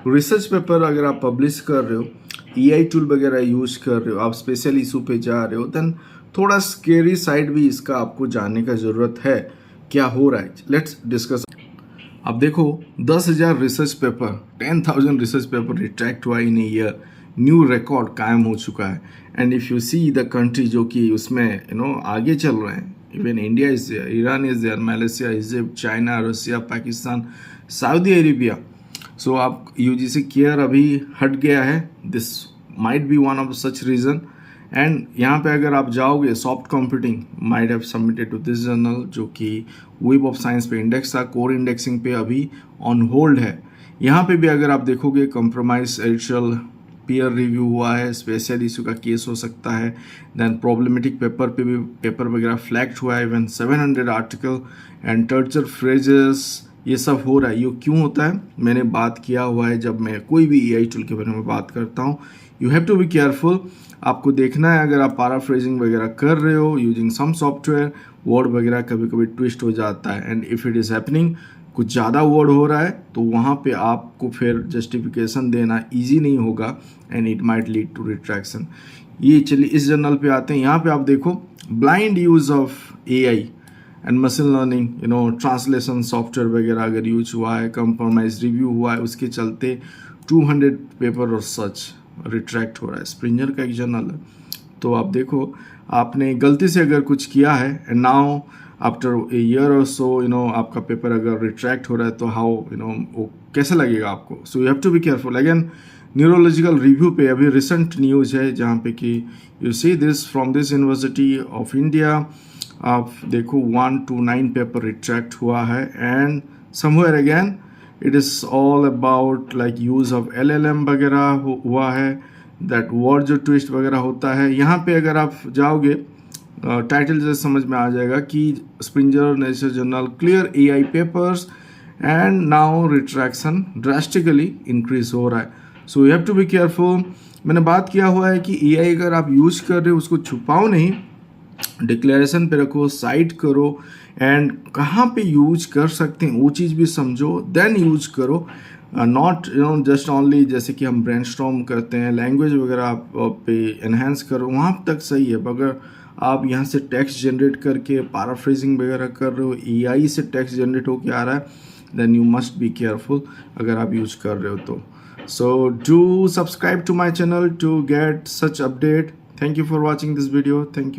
Research paper अगर आप publish कर रहे हो, एआई टूल वगैरह यूज कर रहे हो, आप स्पेशल इशू पे जा रहे हो, देन थोड़ा स्केरी साइड भी इसका आपको जानने का ज़रूरत है, क्या हो रहा है। Let's discuss. अब देखो 10,000 research paper, 10,000 research paper retract हुआ इन ईयर, न्यू रिकॉर्ड कायम हो चुका है। And if you see the country जो कि उसमें आगे चल रहे हैं, even India is there, Iran is there, Malaysia, Egypt, China, Russia, Pakistan, Saudi Arabia. So आप यूजीसी केयर अभी हट गया है, this might be one of such reason. And यहाँ पे अगर आप जाओगे, soft computing might have submitted to this journal, जो कि वेब ऑफ साइंस पे इंडेक्स था, कोर इंडेक्सिंग पे अभी ऑन होल्ड है। यहाँ पे भी अगर आप देखोगे कंप्रोमाइज एडिशनल पीयर रिव्यू हुआ है, स्पेशल इशू का केस हो सकता है। देन प्रॉब्लमेटिक पेपर पे भी पेपर वगैरह फ्लैग्ड हुआ है, even 700 article and torture phrases, ये सब हो रहा है। ये क्यों होता है, मैंने बात किया हुआ है जब मैं कोई भी एआई टूल के बारे में बात करता हूँ। You have to be careful, आपको देखना है अगर आप पैराफ्रेजिंग वगैरह कर रहे हो यूजिंग सम सॉफ्टवेयर, वर्ड वगैरह कभी कभी ट्विस्ट हो जाता है। And if it is happening, कुछ ज़्यादा वर्ड हो रहा है, तो वहाँ पे आपको फिर जस्टिफिकेशन देना इजी नहीं होगा and it might lead to retraction. ये चलिए इस जर्नल पे आते हैं। यहाँ पे आप देखो blind use of AI and machine learning, translation software वगैरह अगर यूज हुआ है, कंप्रोमाइज रिव्यू हुआ है, उसके चलते 200 पेपर और सच रिट्रैक्ट हो रहा है। स्प्रिंगर का एक जर्नल है। तो आप देखो, आपने गलती से अगर कुछ किया है and now after a year और सो आपका पेपर अगर रिट्रैक्ट हो रहा है, तो हाउ वो कैसे लगेगा आपको। So you have to be careful. Again neurological review पे अभी रिसेंट न्यूज़ है जहाँ पे कि you see this from this university of India, आप देखो 1 to 9 पेपर रिट्रैक्ट हुआ है। And somewhere again it is all about like use of LLM वगैरह हुआ है, दैट वर्ड जो ट्विस्ट वगैरह होता है। यहाँ पे अगर आप जाओगे टाइटल जैसे समझ में आ जाएगा कि Springer nature journal clear AI papers and now retraction drastically increase हो रहा है। So you have to be careful. मैंने बात किया हुआ है कि AI अगर आप यूज़ कर रहे हो उसको छुपाओ नहीं, डिक्लेरेशन पे रखो, साइट करो, एंड कहाँ पे यूज कर सकते हैं वो चीज़ भी समझो, देन यूज करो। नॉट जस्ट ओनली जैसे कि हम ब्रेनस्टॉर्म करते हैं, लैंग्वेज वगैरह आप पे एनहेंस करो, वहाँ तक सही है। अगर आप यहाँ से टेक्स्ट जनरेट करके पैराफ्रेजिंग वगैरह कर रहे हो, AI से टेक्स्ट जनरेट होके आ रहा है, then you must be careful अगर आप यूज कर रहे हो तो। So do subscribe to my channel to get such update. Thank you for watching this video. Thank you.